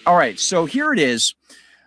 All right, so here it is.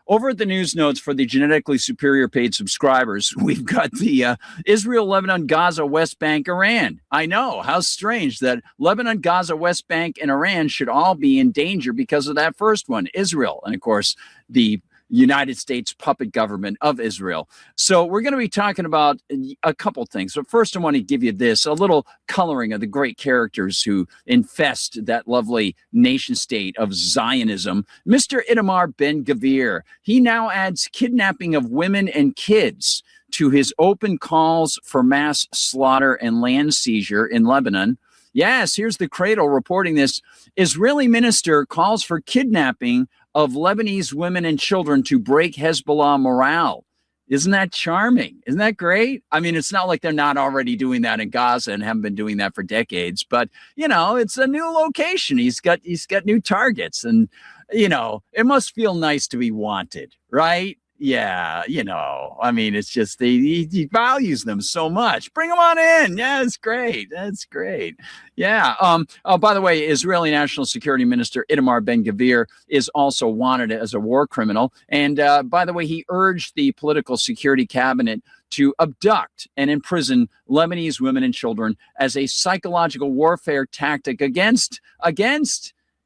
Over at the news notes for the genetically superior paid subscribers, we've got the Israel, Lebanon, Gaza, West Bank, Iran. I know, how strange that Lebanon, Gaza, West Bank, and Iran should all be in danger because of that first one, Israel. And of course, the United States puppet government of Israel. So we're going to be talking about a couple things. But first, I want to give you this, a little coloring of the great characters who infest that lovely nation state of Zionism. Mr. Itamar Ben-Gvir, he now adds kidnapping of women and kids to his open calls for mass slaughter and land seizure in Lebanon. Yes, here's the Cradle reporting this. Israeli minister calls for kidnapping of Lebanese women and children to break Hezbollah morale. Isn't that charming? Isn't that great? I mean, it's not like they're not already doing that in Gaza and haven't been doing that for decades, but you know, it's a new location. He's got new targets, and you know, it must feel nice to be wanted, right? Yeah, you know, I mean, it's just he values them so much. Bring them on in. Yeah, it's great. That's great. Yeah. By the way, Israeli National Security Minister Itamar Ben-Gvir is also wanted as a war criminal. And by the way, he urged the political security cabinet to abduct and imprison Lebanese women and children as a psychological warfare tactic against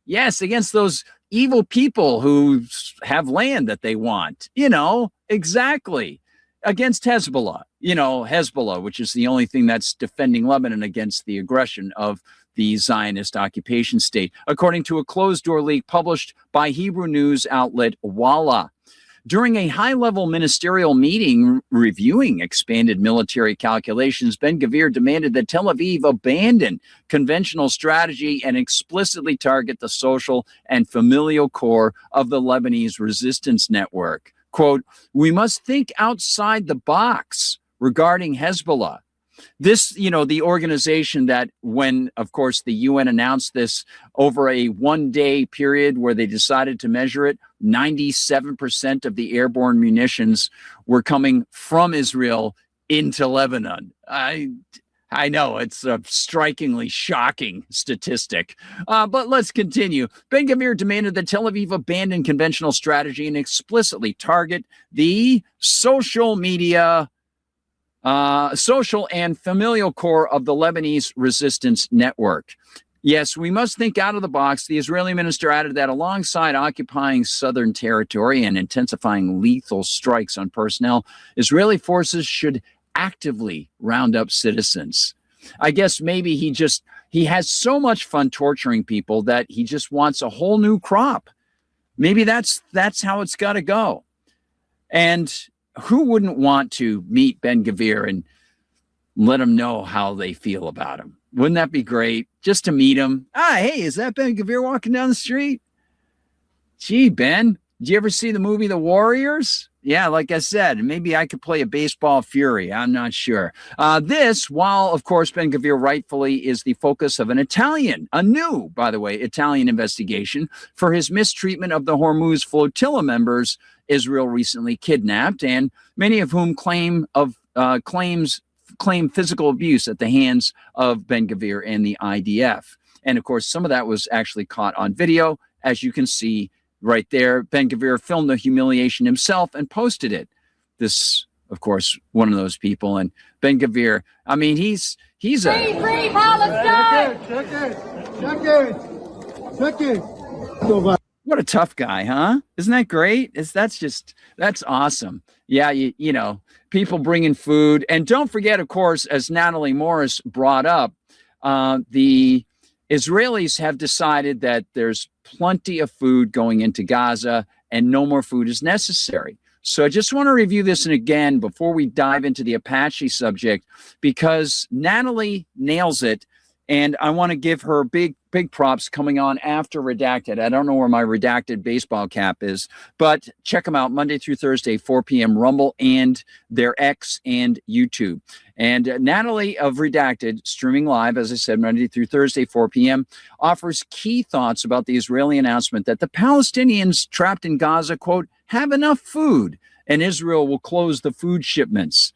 those evil people who have land that they want, you know, exactly, against Hezbollah, which is the only thing that's defending Lebanon against the aggression of the Zionist occupation state, according to a closed-door leak published by Hebrew news outlet Walla. During a high-level ministerial meeting reviewing expanded military calculations, Ben-Gvir demanded that Tel Aviv abandon conventional strategy and explicitly target the social and familial core of the Lebanese resistance network. Quote, "We must think outside the box regarding Hezbollah." This, the organization that when, of course, the UN announced this over a one-day period where they decided to measure it, 97% of the airborne munitions were coming from Israel into Lebanon. I know it's a strikingly shocking statistic, but let's continue. Ben-Gvir demanded that Tel Aviv abandon conventional strategy and explicitly target the social and familial core of the Lebanese resistance network. Yes, we must think out of the box. The Israeli minister added that alongside occupying southern territory and intensifying lethal strikes on personnel, Israeli forces should actively round up citizens. I guess maybe he has so much fun torturing people that he just wants a whole new crop. Maybe that's how it's got to go. And who wouldn't want to meet Ben-Gvir and let him know how they feel about him? Wouldn't that be great? Just to meet him. Hey, is that Ben-Gvir walking down the street? Gee, Ben, did you ever see the movie The Warriors? Yeah, like I said, maybe I could play a baseball fury. I'm not sure. This, while, of course, Ben-Gvir rightfully is the focus of a new, by the way, Italian investigation for his mistreatment of the Hormuz flotilla members Israel recently kidnapped, and many of whom claim physical abuse at the hands of Ben-Gvir and the IDF. And of course, some of that was actually caught on video, as you can see right there. Ben-Gvir filmed the humiliation himself and posted it. This, of course, one of those people. And Ben-Gvir, I mean, he's a free Palestine. Check it. What a tough guy, huh? Isn't that great? That's awesome. Yeah, you know, people bringing food. And don't forget, of course, as Natalie Morris brought up, the Israelis have decided that there's plenty of food going into Gaza and no more food is necessary. So I just want to review this again before we dive into the Apache subject, because Natalie nails it. And I want to give her big props coming on after Redacted. I don't know where my Redacted baseball cap is, but check them out Monday through Thursday, 4 p.m. Rumble and their X and YouTube. And Natalie of Redacted, streaming live, as I said, Monday through Thursday, 4 p.m., offers key thoughts about the Israeli announcement that the Palestinians trapped in Gaza, quote, have enough food, and Israel will close the food shipments.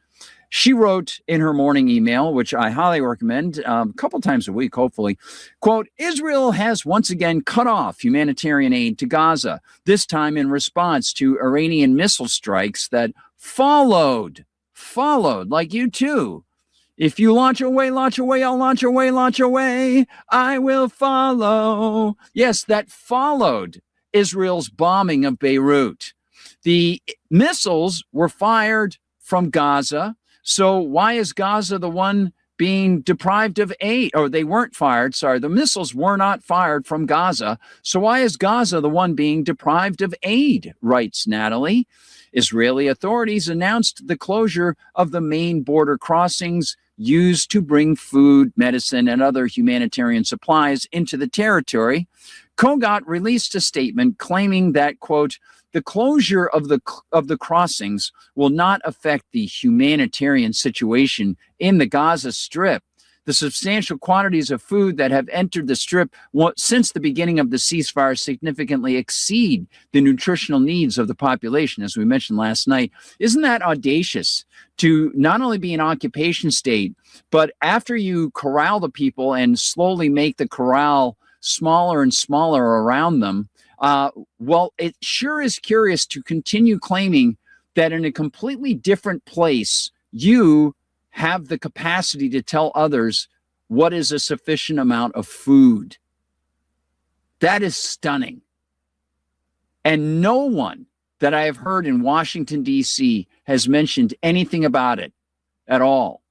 She wrote in her morning email, which I highly recommend, a couple times a week, hopefully, quote, Israel has once again cut off humanitarian aid to Gaza, this time in response to Iranian missile strikes that followed, like you too. If you launch away, I'll launch away, I will follow. Yes, that followed Israel's bombing of Beirut. The missiles were fired from Gaza. So why is Gaza the one being deprived of aid? Or they weren't fired, sorry, the missiles were not fired from Gaza. So why is Gaza the one being deprived of aid, writes Natalie. Israeli authorities announced the closure of the main border crossings used to bring food, medicine, and other humanitarian supplies into the territory. Kogat released a statement claiming that, quote, the closure of the crossings will not affect the humanitarian situation in the Gaza Strip. The substantial quantities of food that have entered the Strip since the beginning of the ceasefire significantly exceed the nutritional needs of the population, as we mentioned last night. Isn't that audacious to not only be an occupation state, but after you corral the people and slowly make the corral smaller and smaller around them, well, it sure is curious to continue claiming that in a completely different place, you have the capacity to tell others what is a sufficient amount of food. That is stunning. And no one that I have heard in Washington, D.C. has mentioned anything about it at all.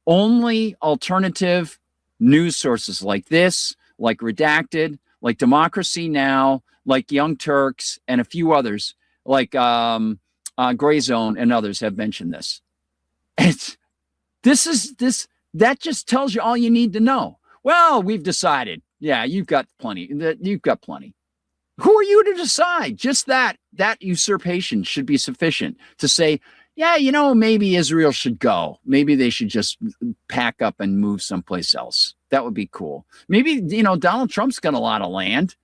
Only alternative news sources like this, like Redacted, like Democracy Now!, like Young Turks, and a few others, like Gray Zone and others have mentioned this. That just tells you all you need to know. Well, we've decided. Yeah, you've got plenty. You've got plenty. Who are you to decide? Just that usurpation should be sufficient to say, yeah, maybe Israel should go. Maybe they should just pack up and move someplace else. That would be cool. Maybe, Donald Trump's got a lot of land.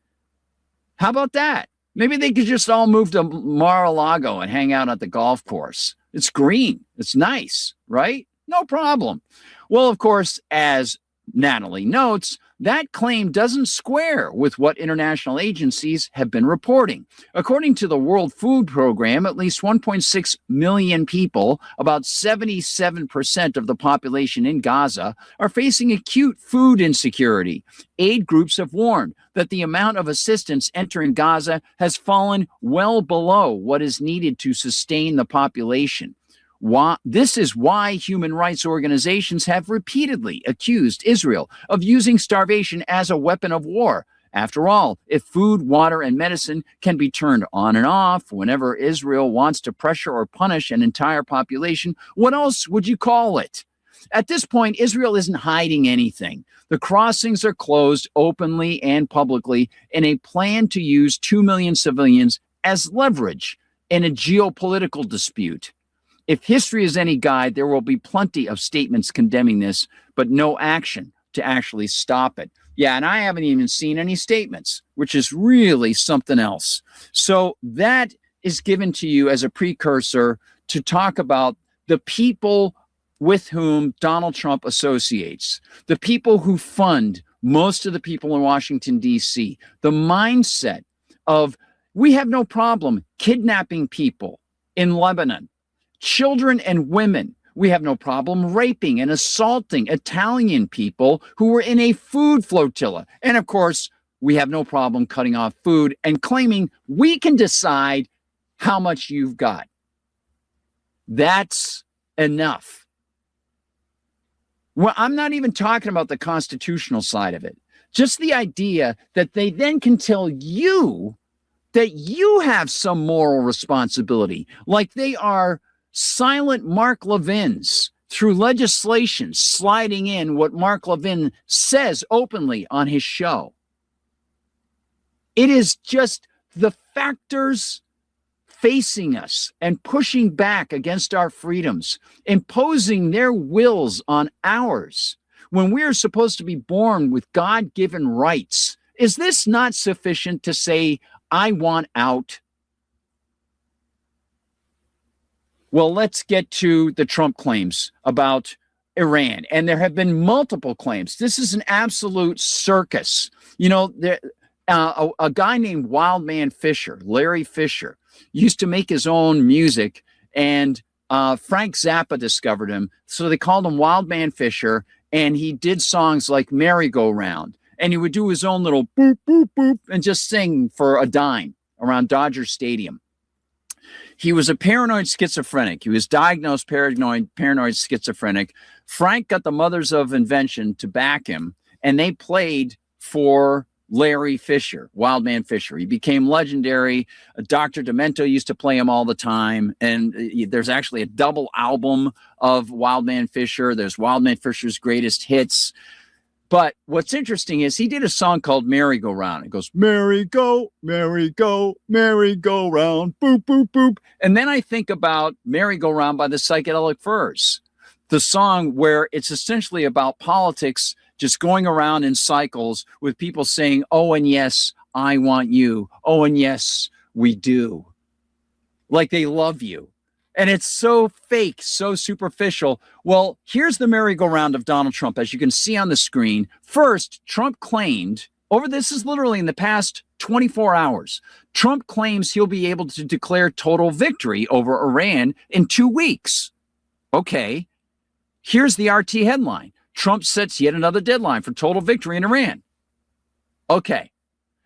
How about that? Maybe they could just all move to Mar-a-Lago and hang out at the golf course. It's green. It's nice, right? No problem. Well, of course, as Natalie notes, that claim doesn't square with what international agencies have been reporting. According to the World Food Program, at least 1.6 million people, about 77% of the population in Gaza, are facing acute food insecurity. Aid groups have warned that the amount of assistance entering Gaza has fallen well below what is needed to sustain the population. This is why human rights organizations have repeatedly accused Israel of using starvation as a weapon of war. After all, if food, water, and medicine can be turned on and off whenever Israel wants to pressure or punish an entire population, what else would you call it? At this point, Israel isn't hiding anything. The crossings are closed openly and publicly in a plan to use 2 million civilians as leverage in a geopolitical dispute. If history is any guide, there will be plenty of statements condemning this, but no action to actually stop it. Yeah, and I haven't even seen any statements, which is really something else. So that is given to you as a precursor to talk about the people with whom Donald Trump associates, the people who fund most of the people in Washington, D.C., the mindset of we have no problem kidnapping people in Lebanon. Children and women, we have no problem raping and assaulting Italian people who were in a food flotilla. And of course, we have no problem cutting off food and claiming we can decide how much you've got. That's enough. Well, I'm not even talking about the constitutional side of it. Just the idea that they then can tell you that you have some moral responsibility, like they are silent Mark Levins through legislation sliding in what Mark Levin says openly on his show. It is just the factors facing us and pushing back against our freedoms, imposing their wills on ours when we are supposed to be born with God-given rights. Is this not sufficient to say, I want out? Well, let's get to the Trump claims about Iran. And there have been multiple claims. This is an absolute circus. You know, a guy named Wildman Fisher, Larry Fisher, used to make his own music, and Frank Zappa discovered him. So they called him Wildman Fisher, and he did songs like Merry-Go-Round. And he would do his own little boop, boop, boop, and just sing for a dime around Dodger Stadium. He was a paranoid schizophrenic. He was diagnosed paranoid schizophrenic. Frank got the Mothers of Invention to back him, and they played for Larry Fisher, Wildman Fisher. He became legendary. Dr. Demento used to play him all the time. And there's actually a double album of Wildman Fisher. There's Wildman Fisher's greatest hits. But what's interesting is he did a song called Merry-Go-Round. It goes, merry-go, merry-go, merry-go-round, boop, boop, boop. And then I think about Merry-Go-Round by the Psychedelic Furs, the song where it's essentially about politics just going around in cycles with people saying, oh, and yes, I want you. Oh, and yes, we do. Like they love you. And it's so fake, so superficial. Well, here's the merry-go-round of Donald Trump, as you can see on the screen. First, Trump claimed, this is literally in the past 24 hours, Trump claims he'll be able to declare total victory over Iran in 2 weeks. Okay, here's the RT headline. Trump sets yet another deadline for total victory in Iran. Okay,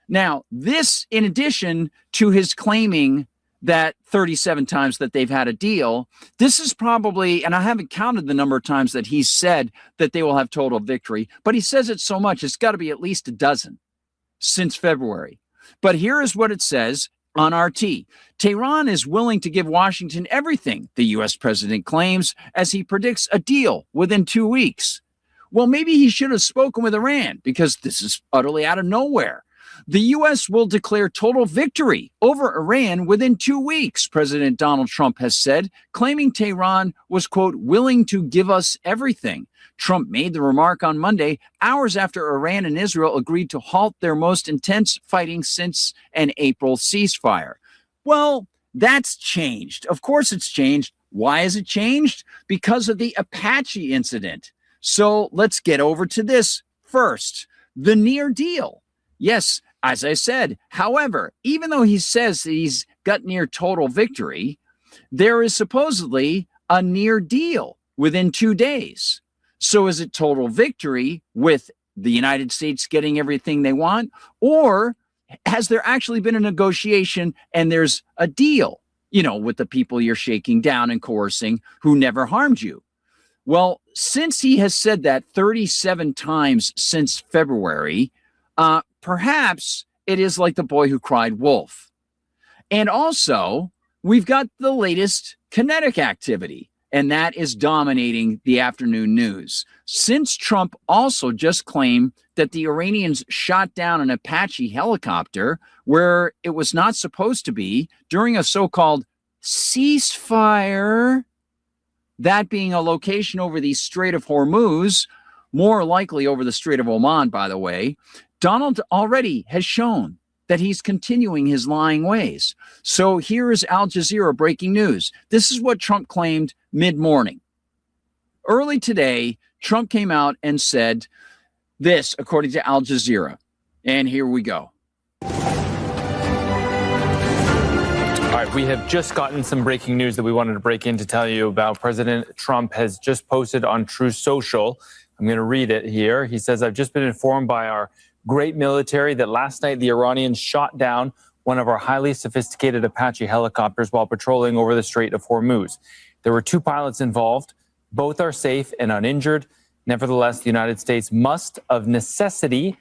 now this, in addition to his claiming that 37 times that they've had a deal, this is probably, and I haven't counted the number of times that he's said that they will have total victory, but he says it so much, it's got to be at least a dozen since February. But here is what it says on RT. Tehran is willing to give Washington everything, the U.S. president claims, as he predicts a deal within 2 weeks. Well, maybe he should have spoken with Iran, because this is utterly out of nowhere. The U.S. will declare total victory over Iran within 2 weeks, President Donald Trump has said, claiming Tehran was, quote, willing to give us everything. Trump made the remark on Monday, hours after Iran and Israel agreed to halt their most intense fighting since an April ceasefire. Well, that's changed. Of course it's changed. Why has it changed? Because of the Apache incident. So let's get over to this first, the near deal. Yes, as I said, however, even though he says that he's got near total victory, there is supposedly a near deal within 2 days. So is it total victory with the United States getting everything they want? Or has there actually been a negotiation and there's a deal, with the people you're shaking down and coercing who never harmed you? Well, since he has said that 37 times since February, perhaps it is like the boy who cried wolf. And also, we've got the latest kinetic activity, and that is dominating the afternoon news. Since Trump also just claimed that the Iranians shot down an Apache helicopter where it was not supposed to be during a so-called ceasefire, that being a location over the Strait of Hormuz, more likely over the Strait of Oman, by the way, Donald already has shown that he's continuing his lying ways. So here is Al Jazeera breaking news. This is what Trump claimed mid-morning. Early today, Trump came out and said this, according to Al Jazeera. And here we go. All right, we have just gotten some breaking news that we wanted to break in to tell you about. President Trump has just posted on Truth Social. I'm going to read it here. He says, I've just been informed by our great military that last night the Iranians shot down one of our highly sophisticated Apache helicopters while patrolling over the Strait of Hormuz. There were 2 pilots involved. Both are safe and uninjured. Nevertheless, the United States must, of necessity,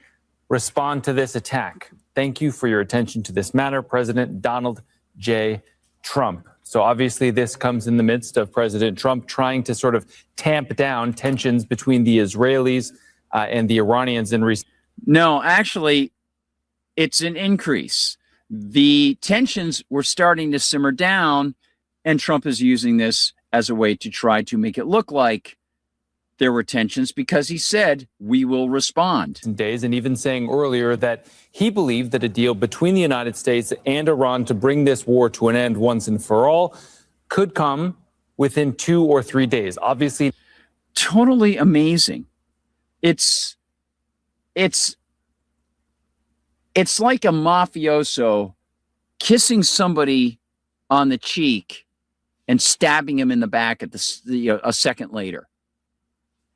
respond to this attack. Thank you for your attention to this matter, President Donald J. Trump. So obviously this comes in the midst of President Trump trying to sort of tamp down tensions between the Israelis and the Iranians in recent. No, actually, it's an increase. The tensions were starting to simmer down, and Trump is using this as a way to try to make it look like there were tensions, because he said, we will respond. Days, and even saying earlier that he believed that a deal between the United States and Iran to bring this war to an end once and for all could come within 2 or 3 days. Obviously, totally amazing. It's like a mafioso kissing somebody on the cheek and stabbing him in the back at a second later.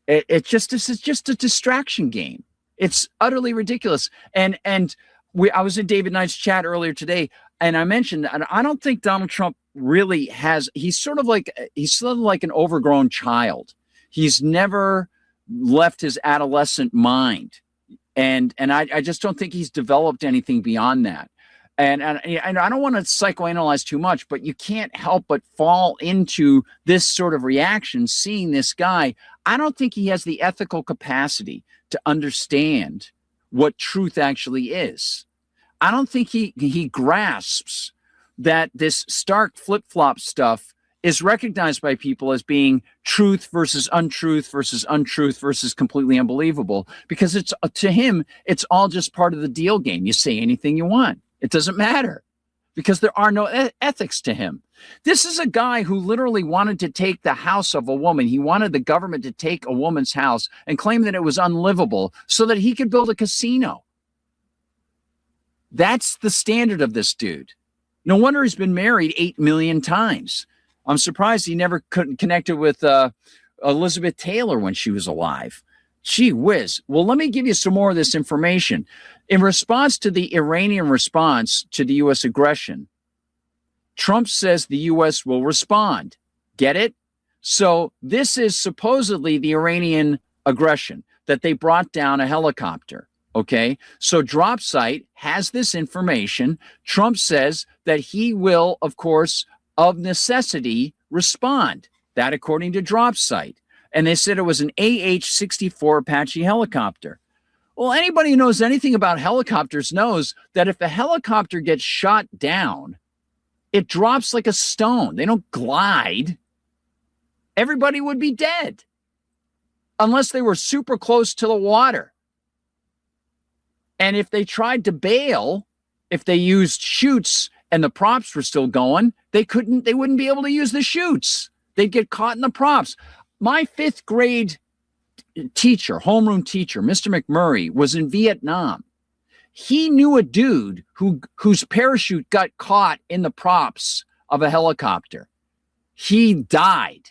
This is just a distraction game. It's utterly ridiculous. And I was in David Knight's chat earlier today, and I mentioned, and I don't think Donald Trump really has. He's sort of like an overgrown child. He's never left his adolescent mind, and I just don't think he's developed anything beyond that. And I don't want to psychoanalyze too much, but you can't help but fall into this sort of reaction, seeing this guy. I don't think he has the ethical capacity to understand what truth actually is. I don't think he grasps that this stark flip-flop stuff is recognized by people as being truth versus untruth versus completely unbelievable, because it's, to him, it's all just part of the deal game. You say anything you want. It doesn't matter, because there are no ethics to him. This is a guy who literally wanted to take the house of a woman. He wanted the government to take a woman's house and claim that it was unlivable so that he could build a casino. That's the standard of this dude. No wonder he's been married 8 million times. I'm surprised he never connected with Elizabeth Taylor when she was alive. Gee whiz. Well, let me give you some more of this information. In response to the Iranian response to the U.S. aggression, Trump says the U.S. will respond. Get it? So this is supposedly the Iranian aggression, that they brought down a helicopter. Okay, so DropSite has this information. Trump says that he will, of course, of necessity, respond. That according to DropSite. And they said it was an AH-64 Apache helicopter. Well, anybody who knows anything about helicopters knows that if a helicopter gets shot down, it drops like a stone. They don't glide. Everybody would be dead unless they were super close to the water. And if they tried to bail, if they used chutes and the props were still going, they wouldn't be able to use the chutes. They'd get caught in the props. My 5th grade teacher, homeroom teacher, Mr. McMurray, was in Vietnam. He knew a dude whose parachute got caught in the props of a helicopter. He died,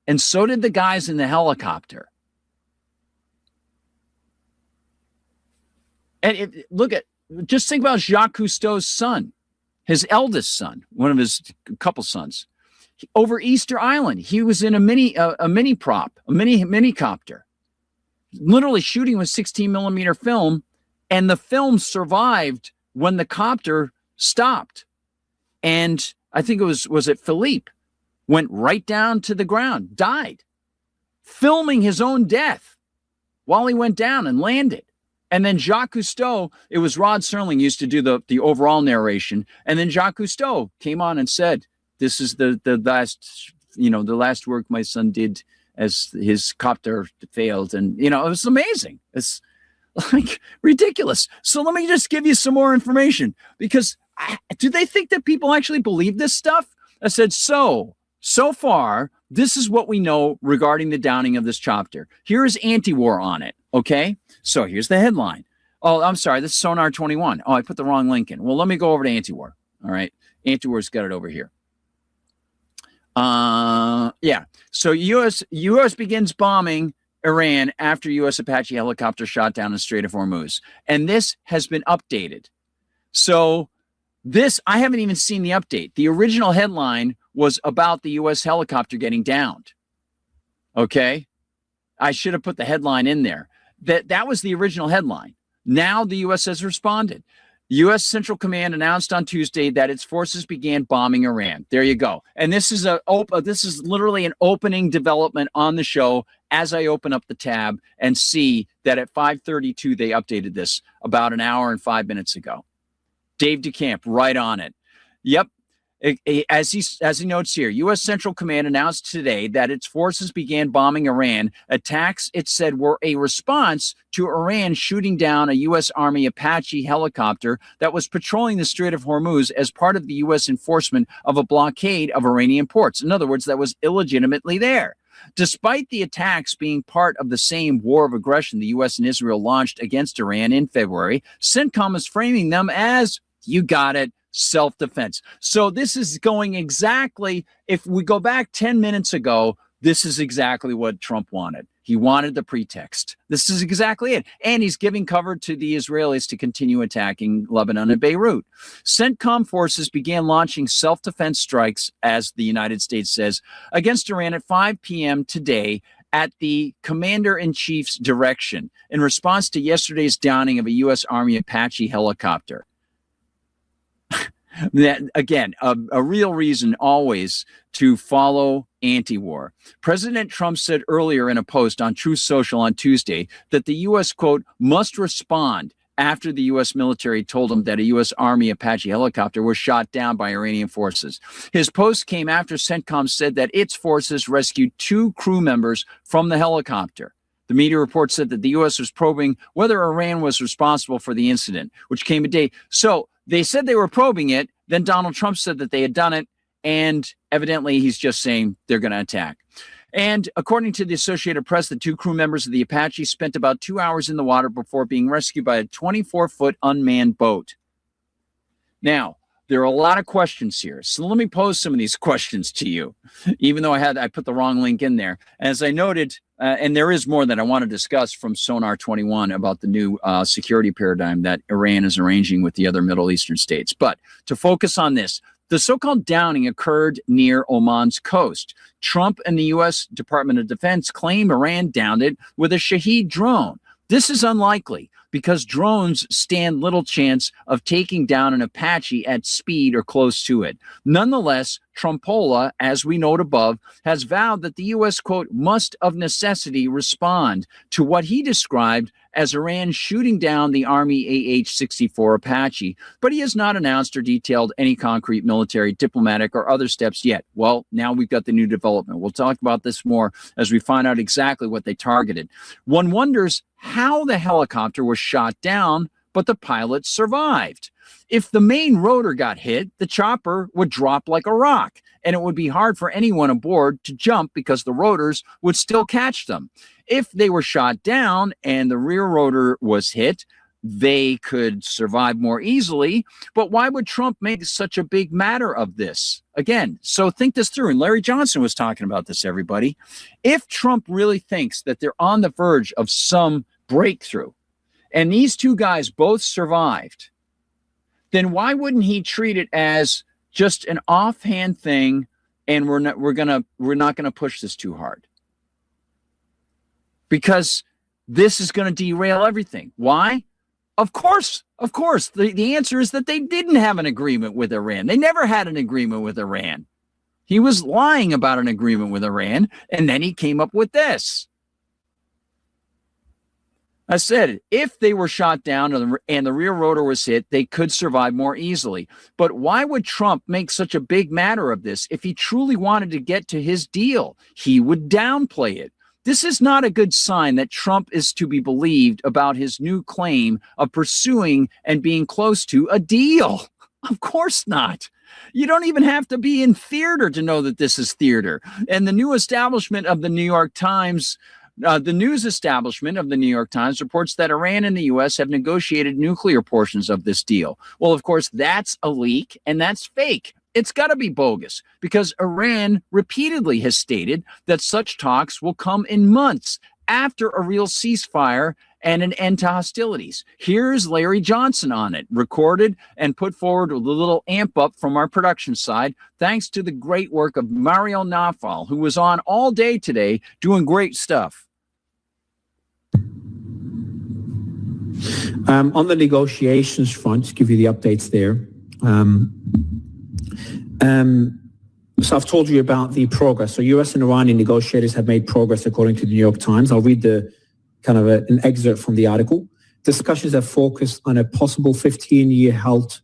and so did the guys in the helicopter. And just think about Jacques Cousteau's son, his eldest son, one of his couple sons. Over Easter Island, he was in a mini copter, literally shooting with 16 millimeter film, and the film survived when the copter stopped. And I think it was it Philippe, went right down to the ground, died, filming his own death while he went down and landed. And then Jacques Cousteau, it was Rod Serling used to do the overall narration. And then Jacques Cousteau came on and said, this is the last work my son did as his copter failed. And, it was amazing. It's like ridiculous. So let me just give you some more information, because do they think that people actually believe this stuff? I said, so far, this is what we know regarding the downing of this chopper. Here is anti-war on it. Okay. So here's the headline. Oh, I'm sorry. This is Sonar 21. Oh, I put the wrong link in. Well, let me go over to anti-war. All right. Anti-war's got it over here. Yeah. So U.S. begins bombing Iran after U.S. Apache helicopter shot down in Strait of Hormuz. And this has been updated. So I haven't even seen the update. The original headline was about the U.S. helicopter getting downed. Okay. I should have put the headline in there. That was the original headline. Now the U.S. has responded. U.S. Central Command announced on Tuesday that its forces began bombing Iran. There you go. And this is literally an opening development on the show as I open up the tab and see that at 5:32 they updated this about an hour and 5 minutes ago. Dave DeCamp right on it. Yep. As he notes here, U.S. Central Command announced today that its forces began bombing Iran. Attacks, it said, were a response to Iran shooting down a U.S. Army Apache helicopter that was patrolling the Strait of Hormuz as part of the U.S. enforcement of a blockade of Iranian ports. In other words, that was illegitimately there. Despite the attacks being part of the same war of aggression the U.S. and Israel launched against Iran in February, CENTCOM is framing them as, you got it, self-defense. So this is going exactly, if we go back 10 minutes ago, this is exactly what Trump wanted. He wanted the pretext. This is exactly it. And he's giving cover to the Israelis to continue attacking Lebanon and Beirut. CENTCOM forces began launching self-defense strikes, as the United States says, against Iran at 5 p.m. today at the commander-in-chief's direction in response to yesterday's downing of a U.S. Army Apache helicopter. That, again, a real reason always to follow anti-war. President Trump said earlier in a post on Truth Social on Tuesday that the U.S., quote, must respond after the U.S. military told him that a U.S. Army Apache helicopter was shot down by Iranian forces. His post came after CENTCOM said that its forces rescued 2 crew members from the helicopter. The media report said that the U.S. was probing whether Iran was responsible for the incident, which came a day. So they said they were probing it. Then Donald Trump said that they had done it. And evidently, he's just saying they're going to attack. And according to the Associated Press, the 2 crew members of the Apache spent about 2 hours in the water before being rescued by a 24-foot unmanned boat. Now, there are a lot of questions here. So let me pose some of these questions to you, even though I put the wrong link in there. As I noted, and there is more that I want to discuss from Sonar 21 about the new security paradigm that Iran is arranging with the other Middle Eastern states. But to focus on this, the so-called downing occurred near Oman's coast. Trump and the U.S. Department of Defense claim Iran downed it with a Shahed drone. This is unlikely because drones stand little chance of taking down an Apache at speed or close to it. Nonetheless, Trumpola, as we note above, has vowed that the U.S., quote, must of necessity respond to what he described as Iran shooting down the Army AH-64 Apache, but he has not announced or detailed any concrete military, diplomatic, or other steps yet. Well, now we've got the new development. We'll talk about this more as we find out exactly what they targeted. One wonders how the helicopter was shot down, but the pilot survived. If the main rotor got hit, the chopper would drop like a rock, and it would be hard for anyone aboard to jump because the rotors would still catch them. If they were shot down and the rear rotor was hit, they could survive more easily. But why would Trump make such a big matter of this? Again, so think this through. And Larry Johnson was talking about this, everybody. If Trump really thinks that they're on the verge of some breakthrough, and these 2 guys both survived, then why wouldn't he treat it as just an offhand thing and we're not going to push this too hard? Because this is going to derail everything. Why? Of course. The answer is that they didn't have an agreement with Iran. They never had an agreement with Iran. He was lying about an agreement with Iran, and then he came up with this. I said, if they were shot down and the rear rotor was hit, they could survive more easily. But why would Trump make such a big matter of this? If he truly wanted to get to his deal, he would downplay it. This is not a good sign that Trump is to be believed about his new claim of pursuing and being close to a deal. Of course not. You don't even have to be in theater to know that this is theater. And the new establishment of the New York Times, the news establishment of the New York Times reports that Iran and the U.S. have negotiated nuclear portions of this deal. Well, of course, that's a leak and that's fake. It's got to be bogus because Iran repeatedly has stated that such talks will come in months after a real ceasefire and an end to hostilities. Here's Larry Johnson on it, recorded and put forward with a little amp up from our production side, thanks to the great work of Mario Nafal, who was on all day today doing great stuff. On the negotiations front, to give you the updates there. So I've told you about the progress. So U.S. and Iranian negotiators have made progress according to the New York Times. I'll read the kind of an excerpt from the article. Discussions have focused on a possible 15-year halt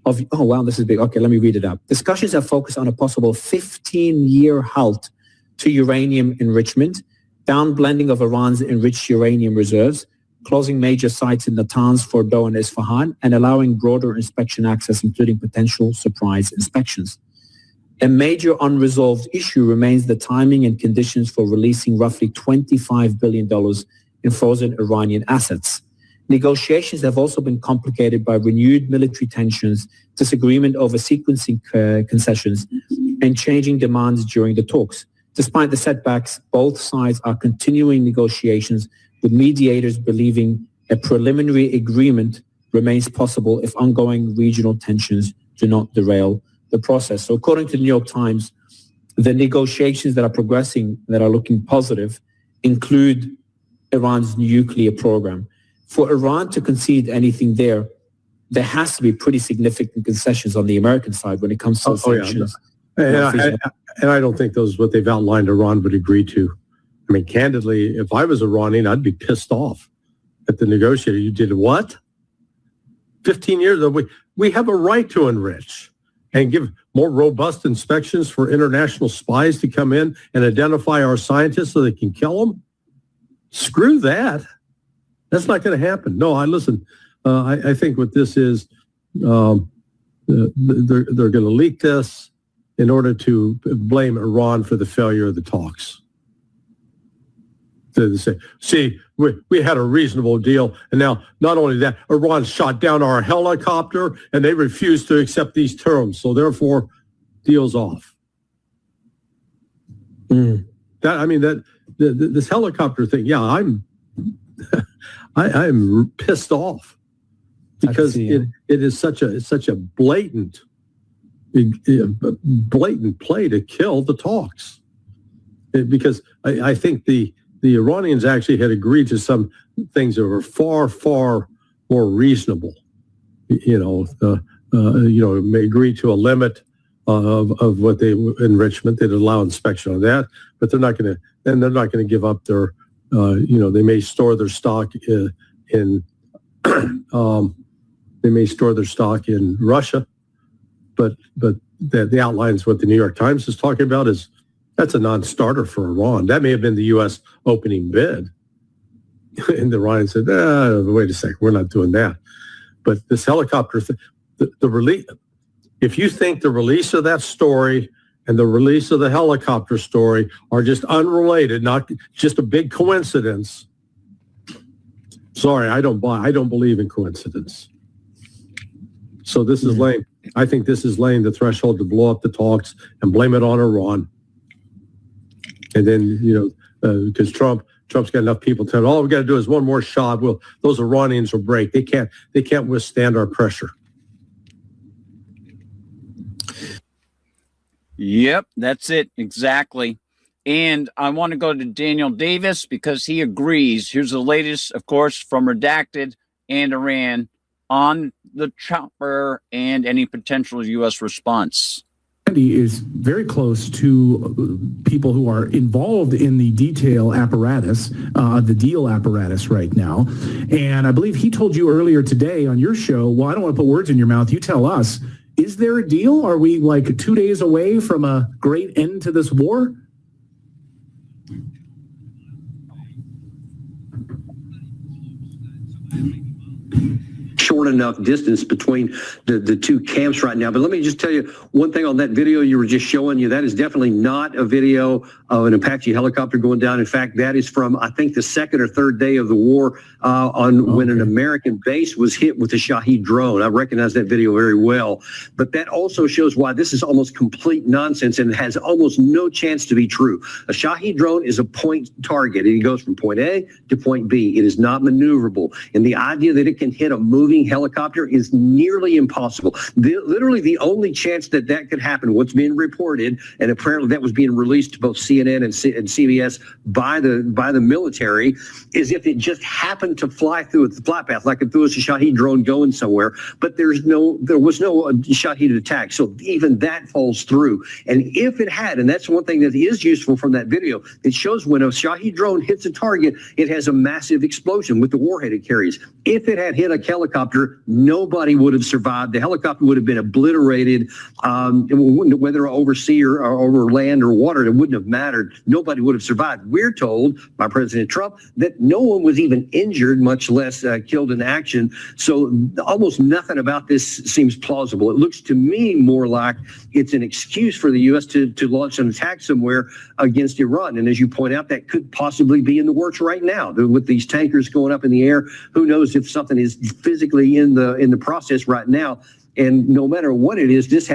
oh, wow, this is big. Okay, let me read it out. Discussions have focused on a possible 15-year halt to uranium enrichment, downblending of Iran's enriched uranium reserves, closing major sites in Natanz, Fordow, and Isfahan, and allowing broader inspection access, including potential surprise inspections. A major unresolved issue remains the timing and conditions for releasing roughly $25 billion in frozen Iranian assets. Negotiations have also been complicated by renewed military tensions, disagreement over sequencing concessions, and changing demands during the talks. Despite the setbacks, both sides are continuing negotiations, with mediators believing a preliminary agreement remains possible if ongoing regional tensions do not derail the process. So according to the New York Times, the negotiations that are progressing, that are looking positive, include Iran's nuclear program. For Iran to concede anything there has to be pretty significant concessions on the American side when it comes to sanctions. Yeah. And I don't think those what they've outlined Iran would agree to. I mean, candidly, if I was Iranian, I'd be pissed off at the negotiator. You did what? 15 years ago, we have a right to enrich and give more robust inspections for international spies to come in and identify our scientists so they can kill them. Screw that. That's not going to happen. No, I think what this is, they're going to leak this in order to blame Iran for the failure of the talks. To say, see, we had a reasonable deal, and now not only that, Iran shot down our helicopter, and they refused to accept these terms. So therefore, deal's off. This helicopter thing. Yeah, I'm pissed off because it is such a blatant play to kill the talks. Because I think the Iranians actually had agreed to some things that were far, far more reasonable. May agree to a limit of what they enrichment. They'd allow inspection on that, but they're not going to give up their. They may store their stock in Russia, but the outlines what the New York Times is talking about is. That's a non-starter for Iran. That may have been the U.S. opening bid. And the Iranians said, wait a second, we're not doing that. But this helicopter, the release, if you think the release of that story and the release of the helicopter story are just unrelated, not just a big coincidence, sorry, I don't believe in coincidence. So this is laying, I think this is laying the threshold to blow up the talks and blame it on Iran. And then, because Trump's got enough people telling, all we got to do is one more shot. Well, those Iranians will break. They can't withstand our pressure. Yep, that's it. Exactly. And I want to go to Daniel Davis because he agrees. Here's the latest, of course, from Redacted and Iran on the chopper and any potential U.S. response. Andy is very close to people who are involved in the detail apparatus, the deal apparatus right now. And I believe he told you earlier today on your show, well, I don't want to put words in your mouth. You tell us, is there a deal? Are we like 2 days away from a great end to this war? Short enough distance between the two camps right now. But let me just tell you one thing on that video you were just showing you. That is definitely not a video of an Apache helicopter going down. In fact, that is from, I think, the second or third day of the war when an American base was hit with a Shahed drone. I recognize that video very well. But that also shows why this is almost complete nonsense and has almost no chance to be true. A Shahed drone is a point target. It goes from point A to point B. It is not maneuverable. And the idea that it can hit a moving helicopter is nearly impossible. Literally the only chance that could happen, what's being reported, and apparently that was being released to both CNN and CBS by the military, is if it just happened to fly through the flight path, like if there was a Shahed drone going somewhere, but there was no Shahed attack. So even that falls through. And if it had, and that's one thing that is useful from that video, it shows when a Shahed drone hits a target, it has a massive explosion with the warhead it carries. If it had hit a helicopter helicopter, nobody would have survived. The helicopter would have been obliterated, whether over sea or over land or water. It wouldn't have mattered. Nobody would have survived. We're told by President Trump that no one was even injured, much less killed in action. So almost nothing about this seems plausible. It looks to me more like it's an excuse for the U.S. to launch an attack somewhere against Iran. And as you point out, that could possibly be in the works right now with these tankers going up in the air. Who knows if something is physically in the process right now. And no matter what it is, this.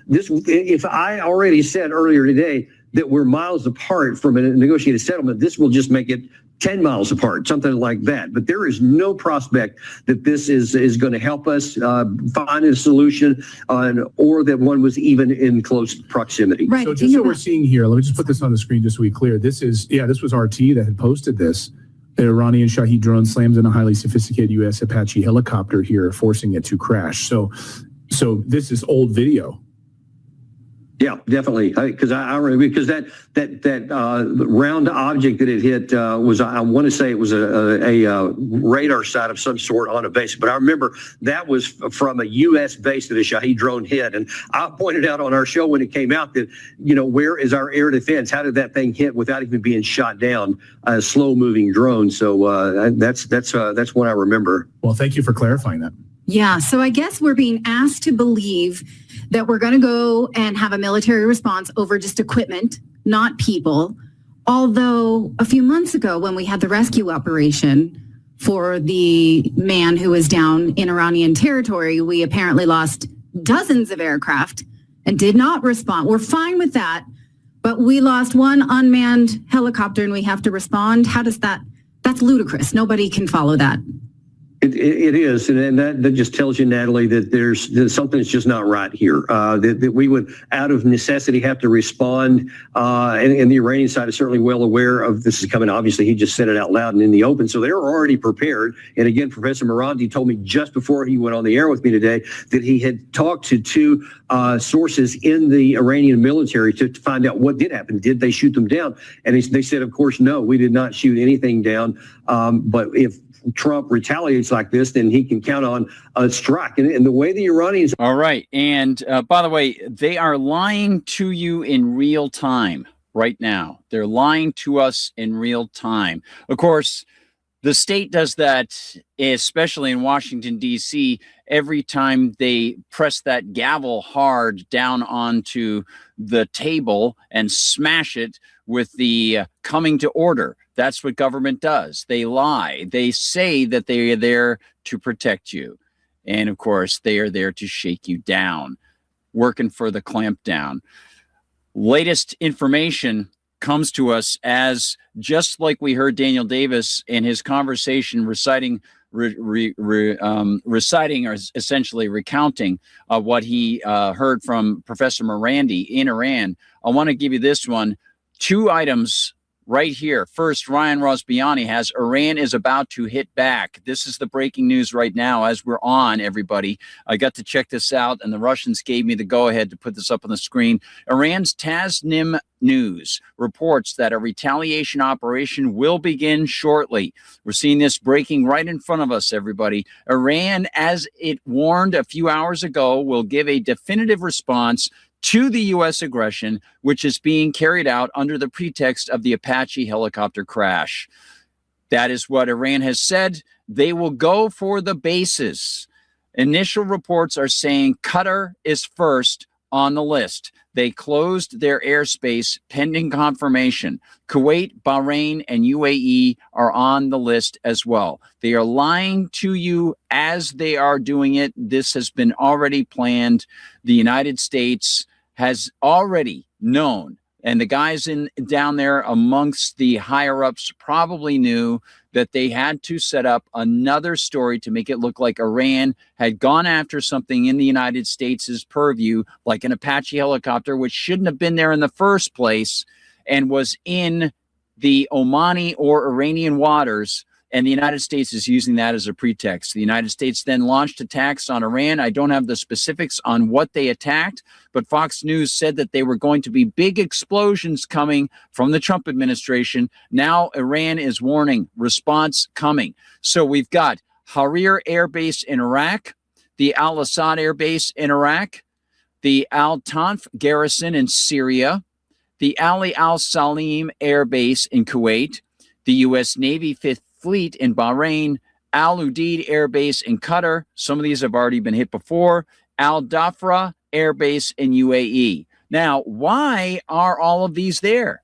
If I already said earlier today that we're miles apart from a negotiated settlement, this will just make it 10 miles apart, something like that. But there is no prospect that this is going to help us find a solution or that one was even in close proximity. Right. So just so we're seeing here, let me just put this on the screen just so we clear. This was RT that had posted this. The Iranian Shahed drone slams in a highly sophisticated U.S. Apache helicopter here, forcing it to crash. So this is old video. Yeah, definitely. Because that round object that it hit was, I want to say it was a radar site of some sort on a base. But I remember that was from a U.S. base that a Shahed drone hit. And I pointed out on our show when it came out that, where is our air defense? How did that thing hit without even being shot down? A slow moving drone. So that's what I remember. Well, thank you for clarifying that. Yeah. So I guess we're being asked to believe that we're going to go and have a military response over just equipment, not people. Although a few months ago, when we had the rescue operation for the man who was down in Iranian territory, we apparently lost dozens of aircraft and did not respond. We're fine with that, but we lost one unmanned helicopter and we have to respond. How does that's ludicrous. Nobody can follow that. It is, and that just tells you, Natalie, that something's just not right here. That we would, out of necessity, have to respond. And the Iranian side is certainly well aware of this is coming. Obviously, he just said it out loud and in the open, so they're already prepared. And again, Professor Morandi told me just before he went on the air with me today that he had talked to two sources in the Iranian military to find out what did happen. Did they shoot them down? And they said, of course, no, we did not shoot anything down. But if Trump retaliates like this, then he can count on a strike. And the way the Iranians... All right. And by the way, they are lying to you in real time right now. They're lying to us in real time. Of course, the state does that, especially in Washington, D.C., every time they press that gavel hard down onto the table and smash it with the coming to order. That's what government does. They lie. They say that they are there to protect you. And of course, they are there to shake you down, working for the clampdown. Latest information comes to us as, just like we heard Daniel Davis in his conversation reciting or essentially recounting what he heard from Professor Morandi in Iran. I want to give you this one. Two items right here. First, Ryan Rosbiani has Iran is about to hit back. This is the breaking news right now as we're on, everybody. I got to check this out, and the Russians gave me the go-ahead to put this up on the screen. Iran's Tasnim News reports that a retaliation operation will begin shortly. We're seeing this breaking right in front of us, everybody. Iran, as it warned a few hours ago, will give a definitive response to the U.S. aggression, which is being carried out under the pretext of the Apache helicopter crash. That is what Iran has said. They will go for the bases. Initial reports are saying Qatar is first on the list. They closed their airspace pending confirmation. Kuwait, Bahrain, and UAE are on the list as well. They are lying to you as they are doing it. This has been already planned. The United States has already known, and the guys down there amongst the higher ups probably knew that they had to set up another story to make it look like Iran had gone after something in the United States' purview, like an Apache helicopter, which shouldn't have been there in the first place and was in the Omani or Iranian waters. And the United States is using that as a pretext. The United States then launched attacks on Iran. I don't have the specifics on what they attacked, but Fox News said that they were going to be big explosions coming from the Trump administration. Now Iran is warning response coming. So we've got Harir Air Base in Iraq, the Al-Assad Air Base in Iraq, the Al-Tanf Garrison in Syria, the Ali Al-Salim Air Base in Kuwait, the U.S. Navy Fifth Fleet in Bahrain, Al Udeid Air Base in Qatar. Some of these have already been hit before. Al Dhafra Air Base in UAE. Now, why are all of these there?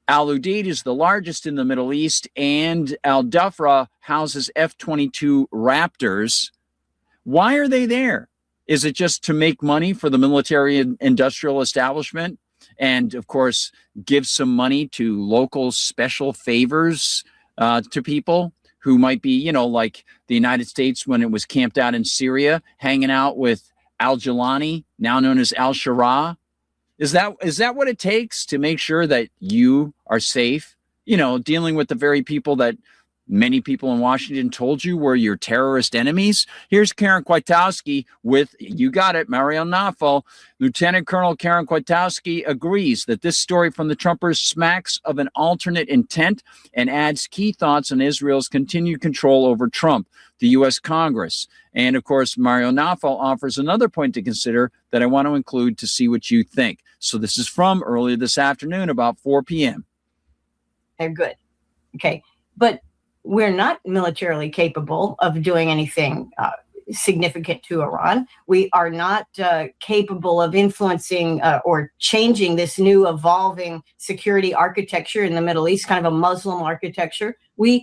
Al Udeid is the largest in the Middle East, and Al Dhafra houses F-22 Raptors. Why are they there? Is it just to make money for the military and industrial establishment? And, of course, give some money to local special favors to people who might be, you know, like the United States when it was camped out in Syria, hanging out with al-Jilani, now known as al-Sharaa. Is that what it takes to make sure that you are safe? You know, dealing with the very people that many people in Washington told you were your terrorist enemies. Here's Karen Kwiatkowski with, you got it, Mariel Nafel. Lieutenant Colonel Karen Kwiatkowski agrees that this story from the Trumpers smacks of an alternate intent and adds key thoughts on Israel's continued control over Trump, the U.S. Congress. And of course, Mariel Nafel offers another point to consider that I want to include to see what you think. So this is from earlier this afternoon, about 4 p.m. They're good. Okay. But we're not militarily capable of doing anything significant to Iran. We are not capable of influencing or changing this new evolving security architecture in the Middle East, kind of a Muslim architecture. We're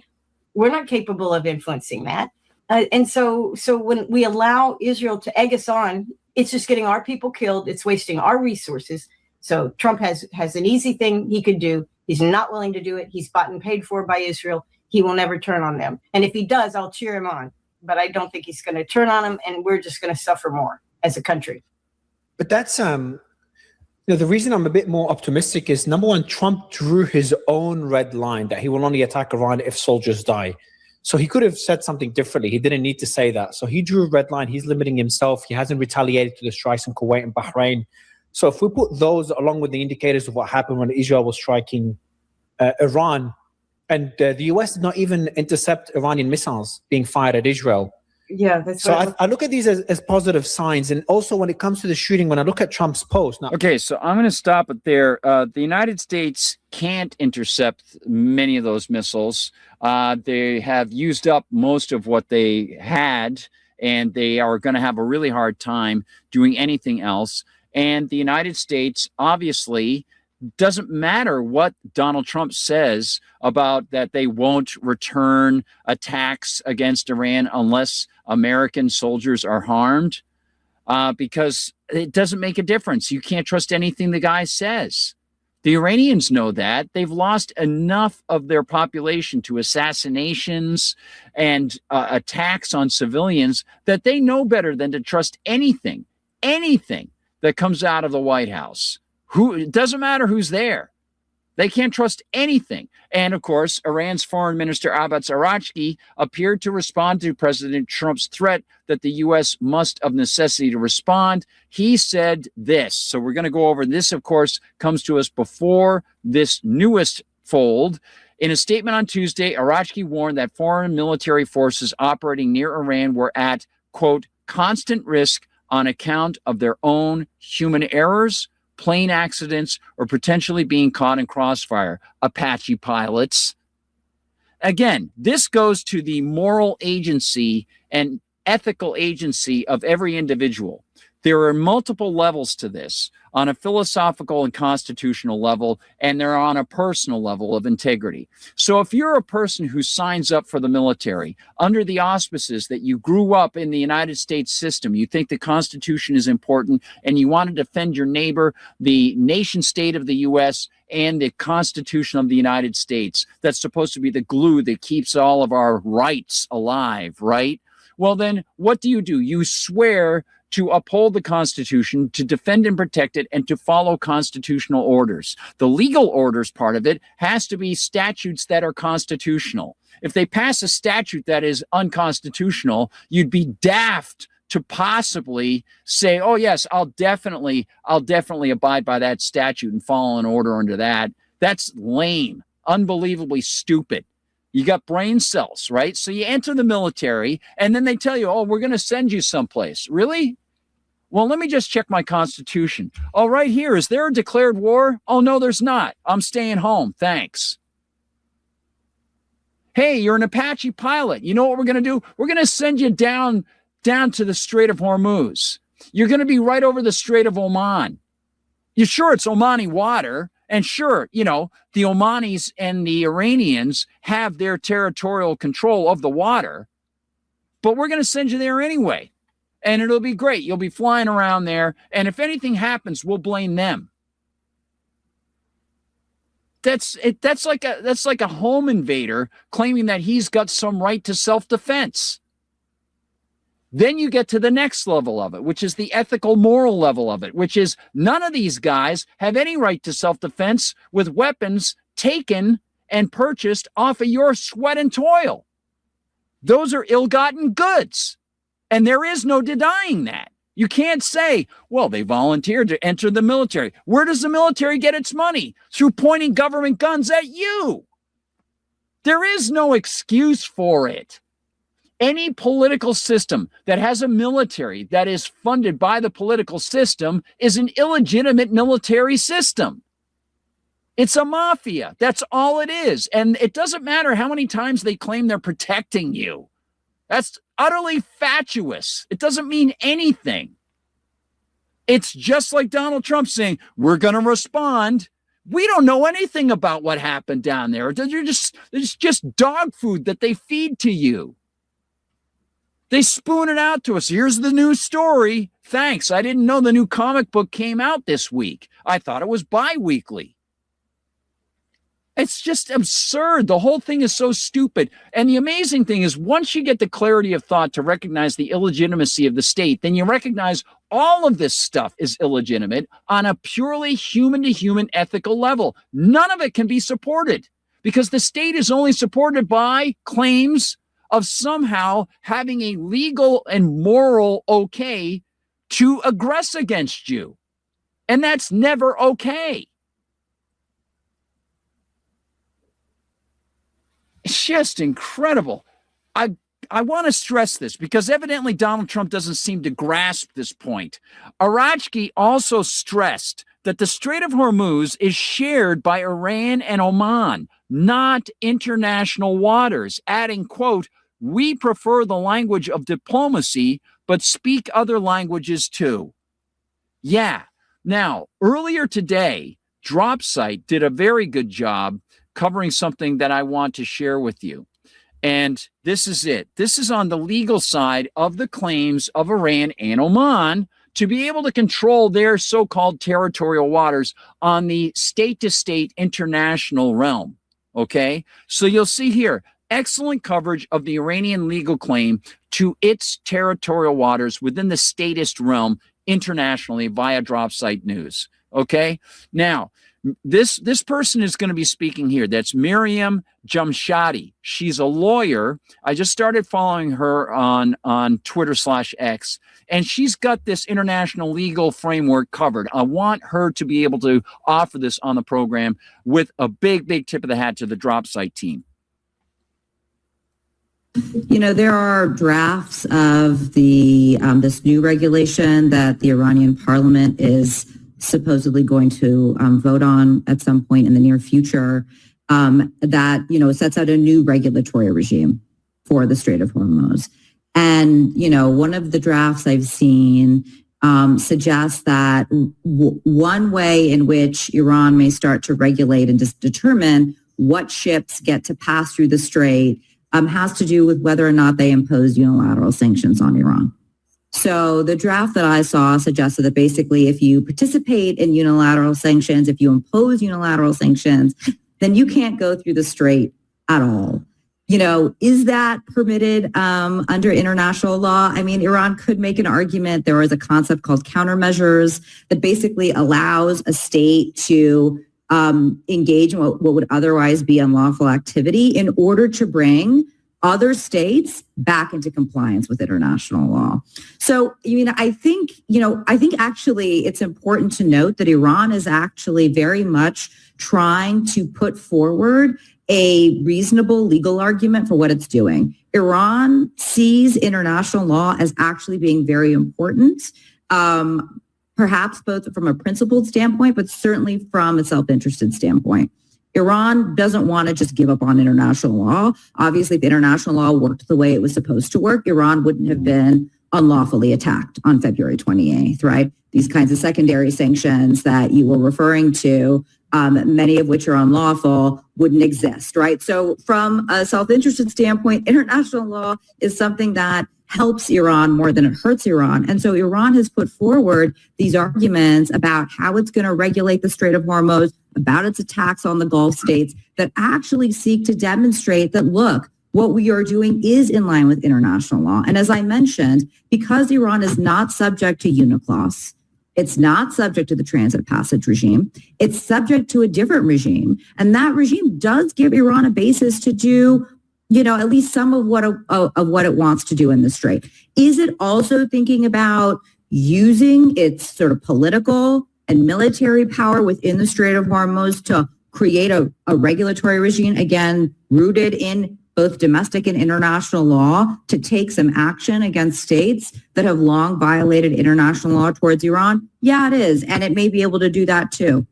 not capable of influencing that. And so when we allow Israel to egg us on, it's just getting our people killed. It's wasting our resources. So Trump has an easy thing he could do. He's not willing to do it. He's bought and paid for by Israel. He will never turn on them. And if he does, I'll cheer him on. But I don't think he's going to turn on them, and we're just going to suffer more as a country. But that's, the reason I'm a bit more optimistic is, number one, Trump drew his own red line that he will only attack Iran if soldiers die. So he could have said something differently. He didn't need to say that. So he drew a red line. He's limiting himself. He hasn't retaliated to the strikes in Kuwait and Bahrain. So if we put those along with the indicators of what happened when Israel was striking Iran, and the U.S. did not even intercept Iranian missiles being fired at Israel. Yeah, that's so I look at these as positive signs. And also when it comes to the shooting, when I look at Trump's post. Now, okay, so I'm going to stop it there. The United States can't intercept many of those missiles. They have used up most of what they had, and they are going to have a really hard time doing anything else. And the United States, obviously, doesn't matter what Donald Trump says about that they won't return attacks against Iran unless American soldiers are harmed, because it doesn't make a difference. You can't trust anything the guy says. The Iranians know that. They've lost enough of their population to assassinations and attacks on civilians that they know better than to trust anything that comes out of the White House. It doesn't matter who's there. They can't trust anything. And of course, Iran's Foreign Minister Abbas Araghchi appeared to respond to President Trump's threat that the U.S. must of necessity to respond. He said this. So we're going to go over this, of course, comes to us before this newest fold. In a statement on Tuesday, Araghchi warned that foreign military forces operating near Iran were at, quote, constant risk on account of their own human errors, plane accidents, or potentially being caught in crossfire. Apache pilots. Again, this goes to the moral agency and ethical agency of every individual. There are multiple levels to this, on a philosophical and constitutional level, and they're on a personal level of integrity. So if you're a person who signs up for the military under the auspices that you grew up in the United States system, you think the Constitution is important, and you want to defend your neighbor, the nation state of the U.S., and the Constitution of the United States, that's supposed to be the glue that keeps all of our rights alive, right? Well, then what do? You swear to uphold the Constitution, to defend and protect it, and to follow constitutional orders. The legal orders part of it has to be statutes that are constitutional. If they pass a statute that is unconstitutional, you'd be daft to possibly say, oh yes, I'll definitely abide by that statute and follow an order under that. That's lame, unbelievably stupid. You got brain cells, right? So you enter the military and then they tell you, oh, we're going to send you someplace. Really? Well, let me just check my constitution. Oh, right here. Is there a declared war? Oh, no, there's not. I'm staying home. Thanks. Hey, you're an Apache pilot. You know what we're going to do? We're going to send you down to the Strait of Hormuz. You're going to be right over the Strait of Oman. You're sure it's Omani water. And sure, you know, the Omanis and the Iranians have their territorial control of the water, but we're going to send you there anyway. And it'll be great. You'll be flying around there. And if anything happens, we'll blame them. That's like a home invader claiming that he's got some right to self-defense. Then you get to the next level of it, which is the ethical, moral level of it, which is none of these guys have any right to self-defense with weapons taken and purchased off of your sweat and toil. Those are ill-gotten goods. And there is no denying that. You can't say, well, they volunteered to enter the military. Where does the military get its money? Through pointing government guns at you. There is no excuse for it. Any political system that has a military that is funded by the political system is an illegitimate military system. It's a mafia. That's all it is. And it doesn't matter how many times they claim they're protecting you. That's utterly fatuous. It doesn't mean anything. It's just like Donald Trump saying, we're going to respond. We don't know anything about what happened down there. It's just dog food that they feed to you. They spoon it out to us. Here's the new story. Thanks. I didn't know the new comic book came out this week. I thought it was bi-weekly. It's just absurd. The whole thing is so stupid. And the amazing thing is once you get the clarity of thought to recognize the illegitimacy of the state, then you recognize all of this stuff is illegitimate on a purely human-to-human ethical level. None of it can be supported because the state is only supported by claims of somehow having a legal and moral okay to aggress against you. And that's never okay. It's just incredible. I want to stress this because evidently Donald Trump doesn't seem to grasp this point. Apache also stressed that the Strait of Hormuz is shared by Iran and Oman, not international waters, adding, quote, we prefer the language of diplomacy, but speak other languages too. Yeah. Now, earlier today, DropSite did a very good job covering something that I want to share with you. And this is it. This is on the legal side of the claims of Iran and Oman to be able to control their so-called territorial waters on the state-to-state international realm. Okay? So you'll see here, excellent coverage of the Iranian legal claim to its territorial waters within the statist realm internationally via DropSite News. Okay? Now, this person is going to be speaking here. That's Miriam Jamshadi. She's a lawyer. I just started following her on Twitter/X, and she's got this international legal framework covered. I want her to be able to offer this on the program with a big, big tip of the hat to the DropSite team. You know, there are drafts of the this new regulation that the Iranian parliament is supposedly going to vote on at some point in the near future that, you know, sets out a new regulatory regime for the Strait of Hormuz. And, you know, one of the drafts I've seen suggests that one way in which Iran may start to regulate and just determine what ships get to pass through the strait has to do with whether or not they impose unilateral sanctions on Iran. So the draft that I saw suggested that basically if you participate in unilateral sanctions, if you impose unilateral sanctions, then you can't go through the strait at all. You know, is that permitted under international law? I mean, Iran could make an argument. There is a concept called countermeasures that basically allows a state to engage in what would otherwise be unlawful activity in order to bring other states back into compliance with international law. So, I think actually it's important to note that Iran is actually very much trying to put forward a reasonable legal argument for what it's doing. Iran sees international law as actually being very important, perhaps both from a principled standpoint, but certainly from a self-interested standpoint. Iran doesn't want to just give up on international law. Obviously, if international law worked the way it was supposed to work, Iran wouldn't have been unlawfully attacked on February 28th, right? These kinds of secondary sanctions that you were referring to, many of which are unlawful, wouldn't exist, right? So from a self-interested standpoint, international law is something that helps Iran more than it hurts Iran. And so Iran has put forward these arguments about how it's going to regulate the Strait of Hormuz, about its attacks on the Gulf states that actually seek to demonstrate that, look, what we are doing is in line with international law. And as I mentioned, because Iran is not subject to UNCLOS, it's not subject to the transit passage regime, it's subject to a different regime. And that regime does give Iran a basis to do, at least some of what it wants to do in the Strait. Is it also thinking about using its sort of political and military power within the Strait of Hormuz to create a regulatory regime, again, rooted in both domestic and international law, to take some action against states that have long violated international law towards Iran? Yeah, it is. And it may be able to do that too.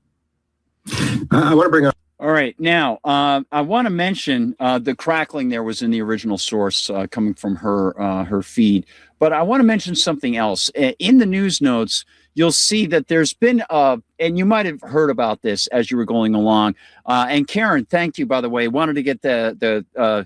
I want to bring up. All right. Now, I want to mention the crackling there was in the original source coming from her feed. But I want to mention something else. In the news notes, you'll see that there's been, and you might have heard about this as you were going along. And Karen, thank you, by the way. Wanted to get the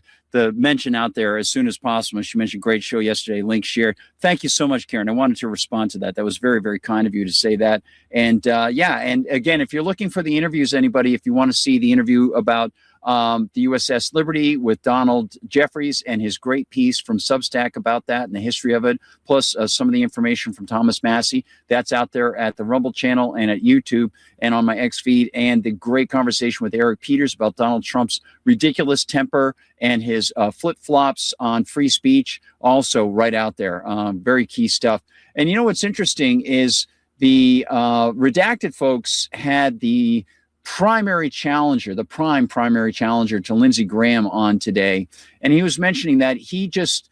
mention out there as soon as possible. She mentioned great show yesterday, link shared. Thank you so much, Karen. I wanted to respond to that. That was very, very kind of you to say that. And and again, if you're looking for the interviews, anybody, if you want to see the interview about the USS Liberty with Donald Jeffries and his great piece from Substack about that and the history of it, plus some of the information from Thomas Massey, that's out there at the Rumble channel and at YouTube and on my X feed, and the great conversation with Eric Peters about Donald Trump's ridiculous temper and his flip-flops on free speech, also right out there. Very key stuff. And what's interesting is the redacted folks had the primary challenger to Lindsey Graham on today. And he was mentioning that he just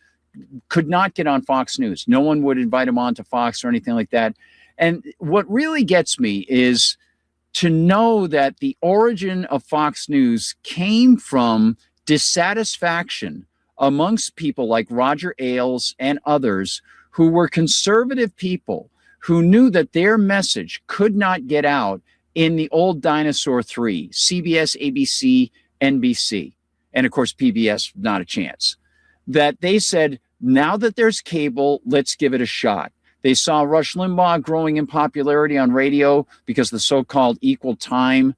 could not get on Fox News. No one would invite him on to Fox or anything like that. And what really gets me is to know that the origin of Fox News came from dissatisfaction amongst people like Roger Ailes and others who were conservative people who knew that their message could not get out in the old dinosaur three, CBS, ABC, NBC, and of course, PBS, not a chance. That they said, now that there's cable, let's give it a shot. They saw Rush Limbaugh growing in popularity on radio because the so-called equal time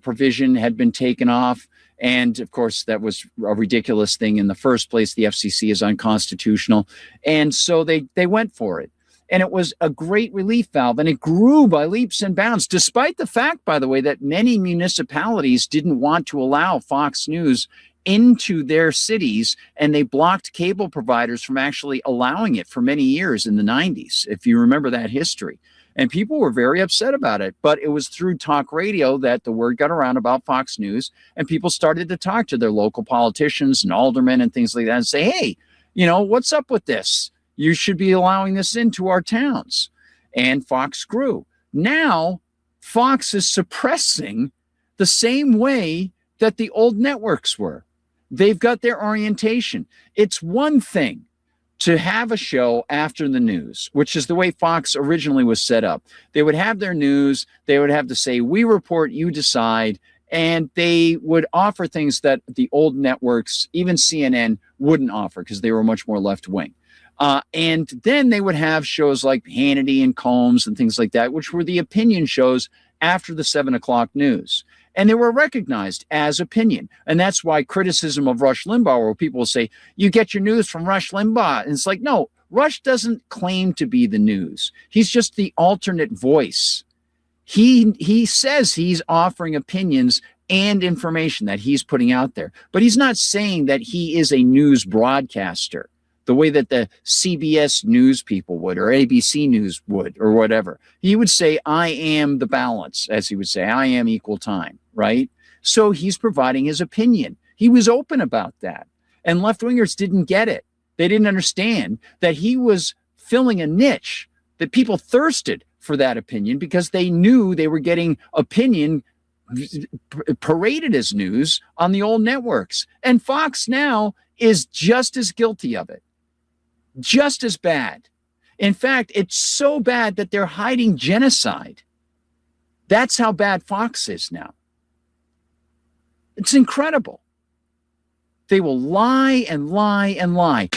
provision had been taken off. And of course, that was a ridiculous thing in the first place. The FCC is unconstitutional. And so they went for it. And it was a great relief valve, and it grew by leaps and bounds, despite the fact, by the way, that many municipalities didn't want to allow Fox News into their cities, and they blocked cable providers from actually allowing it for many years in the 90s, if you remember that history. And people were very upset about it. But it was through talk radio that the word got around about Fox News, and people started to talk to their local politicians and aldermen and things like that and say, hey, what's up with this? You should be allowing this into our towns. And Fox grew. Now, Fox is suppressing the same way that the old networks were. They've got their orientation. It's one thing to have a show after the news, which is the way Fox originally was set up. They would have their news. They would have to say, we report, you decide. And they would offer things that the old networks, even CNN, wouldn't offer because they were much more left-wing. And then they would have shows like Hannity and Combs and things like that, which were the opinion shows after the 7 o'clock news. And they were recognized as opinion. And that's why criticism of Rush Limbaugh, where people will say, you get your news from Rush Limbaugh. And it's like, no, Rush doesn't claim to be the news. He's just the alternate voice. He says he's offering opinions and information that he's putting out there. But he's not saying that he is a news broadcaster, the way that the CBS News people would, or ABC News would, or whatever. He would say, I am the balance, as he would say, I am equal time, right? So he's providing his opinion. He was open about that. And left-wingers didn't get it. They didn't understand that he was filling a niche, that people thirsted for that opinion because they knew they were getting opinion paraded as news on the old networks. And Fox now is just as guilty of it, just as bad. In fact, it's so bad that they're hiding genocide. That's how bad Fox is now. It's incredible. They will lie and lie and lie.